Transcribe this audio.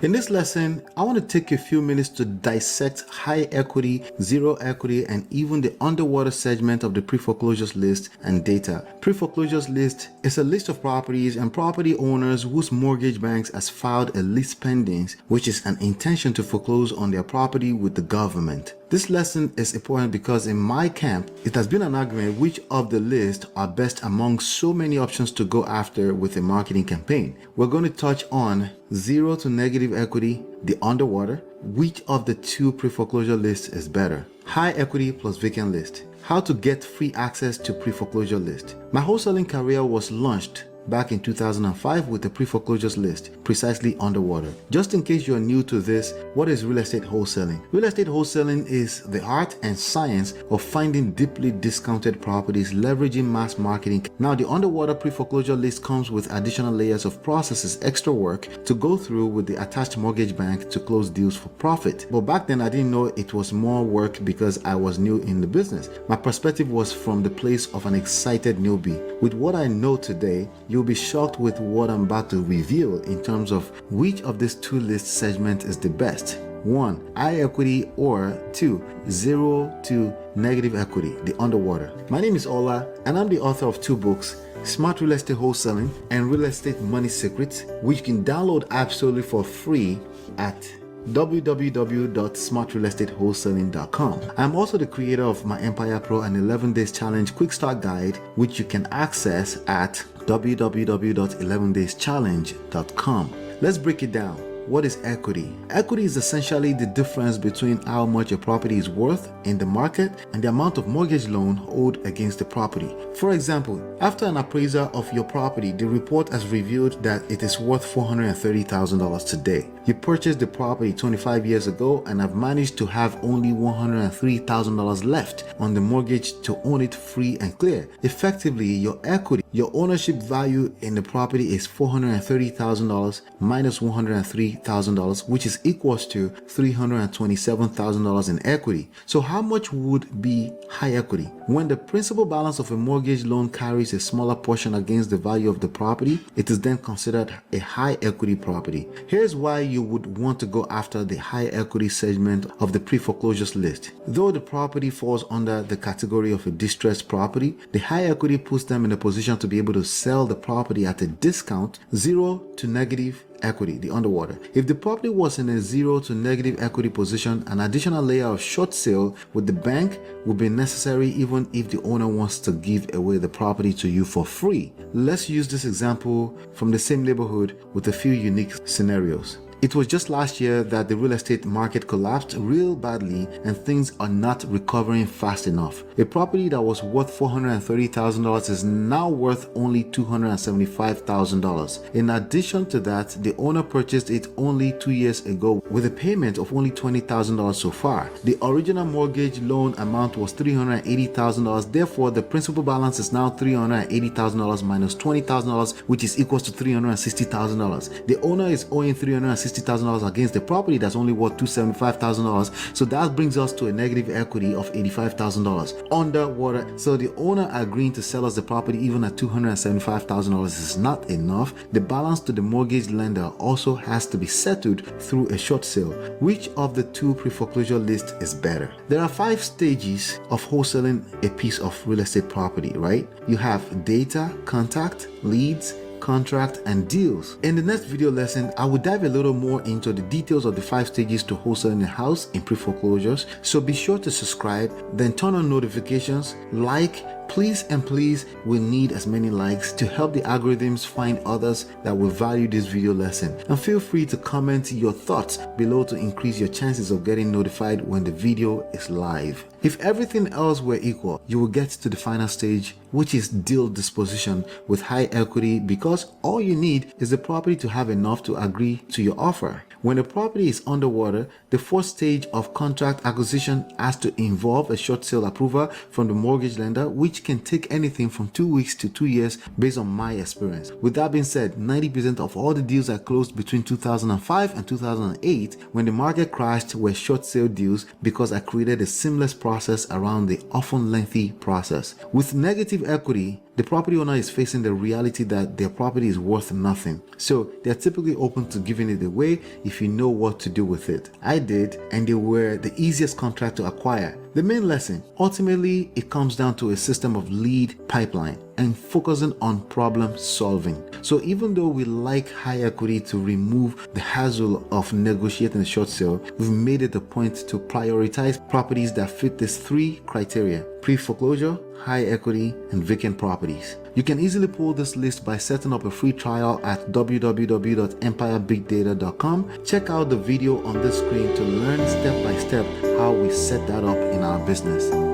In this lesson, I want to take a few minutes to dissect high equity, zero equity, and even the underwater segment of the pre-foreclosures list and data. Pre-foreclosures list is a list of properties and property owners whose mortgage banks has filed a list pendens, which is an intention to foreclose on their property with the government. This lesson is important because in my camp, it has been an argument which of the list are best among so many options to go after with a marketing campaign. We're going to touch on zero to negative equity, the underwater, which of the two pre-foreclosure lists is better, high equity plus vacant list, how to get free access to pre-foreclosure list. My wholesaling career was launched back in 2005 with the pre-foreclosures list, precisely underwater. Just in case you're new to this, what is real estate wholesaling? Real estate wholesaling is the art and science of finding deeply discounted properties, leveraging mass marketing. Now, the underwater pre-foreclosure list comes with additional layers of processes, extra work to go through with the attached mortgage bank to close deals for profit. But back then, I didn't know it was more work because I was new in the business. My perspective was from the place of an excited newbie. With what I know today, you'll be shocked with what I'm about to reveal in terms of which of these two list segments is the best. 1. High equity, or 2. 0 to negative equity, the underwater. My name is Ola and I'm the author of 2 books, Smart Real Estate Wholesaling and Real Estate Money Secrets, which you can download absolutely for free at www.smartrealestatewholesaling.com. I'm also the creator of myEmpirePRO, an 11 days challenge quick start guide, which you can access at www.11dayschallenge.com. Let's break it down. What is equity? Equity is essentially the difference between how much a property is worth in the market and the amount of mortgage loan owed against the property. For example, after an appraisal of your property, the report has revealed that it is worth $430,000 today. You purchased the property 25 years ago and have managed to have only $103,000 left on the mortgage to own it free and clear. Effectively, your equity, your ownership value in the property is $430,000 minus $103,000, which is equals to $327,000 in equity. So how much would be high equity? When the principal balance of a mortgage loan carries a smaller portion against the value of the property, it is then considered a high equity property. Here's why you would want to go after the high equity segment of the pre-foreclosures list. Though the property falls under the category of a distressed property, the high equity puts them in a position to be able to sell the property at a discount, 0 to negative equity, the underwater. If the property was in a 0 to negative equity position, an additional layer of short sale with the bank would be necessary even if the owner wants to give away the property to you for free. Let's use this example from the same neighborhood with a few unique scenarios. It was just last year that the real estate market collapsed real badly and things are not recovering fast enough. A property that was worth $430,000 is now worth only $275,000. In addition to that, the owner purchased it only 2 years ago with a payment of only $20,000 so far. The original mortgage loan amount was $380,000. Therefore, the principal balance is now $380,000 minus $20,000, which is equals to $360,000. The owner is owing $360,000 against the property that's only worth $275,000. So that brings us to a negative equity of $85,000 underwater. So the owner agreeing to sell us the property even at $275,000 is not enough. The balance to the mortgage lender also has to be settled through a short sale. Which of the two pre-foreclosure lists is better? There are 5 stages of wholesaling a piece of real estate property, right? You have data, contact, leads, contract, and deals. In the next video lesson, I will dive a little more into the details of the 5 stages to wholesaling a house in pre-foreclosures. So be sure to subscribe, then turn on notifications, like. Please and please, we need as many likes to help the algorithms find others that will value this video lesson. And feel free to comment your thoughts below to increase your chances of getting notified when the video is live. If everything else were equal, you will get to the final stage, which is deal disposition with high equity, because all you need is the property to have enough to agree to your offer. When a property is underwater, the 4th stage of contract acquisition has to involve a short sale approval from the mortgage lender, which can take anything from 2 weeks to 2 years based on my experience. With that being said, 90% of all the deals I closed between 2005 and 2008 when the market crashed were short sale deals because I created a seamless process around the often lengthy process. With negative equity, the property owner is facing the reality that their property is worth nothing. So they're typically open to giving it away if you know what to do with it. I did, and they were the easiest contract to acquire. The main lesson, ultimately, it comes down to a system of lead pipeline and focusing on problem solving. So even though we like high equity to remove the hassle of negotiating a short sale, we've made it a point to prioritize properties that fit these three criteria: pre-foreclosure, high equity, and vacant properties. You can easily pull this list by setting up a free trial at www.empire.bigdata.com. Check out the video on this screen to learn step by step how we set that up in our business.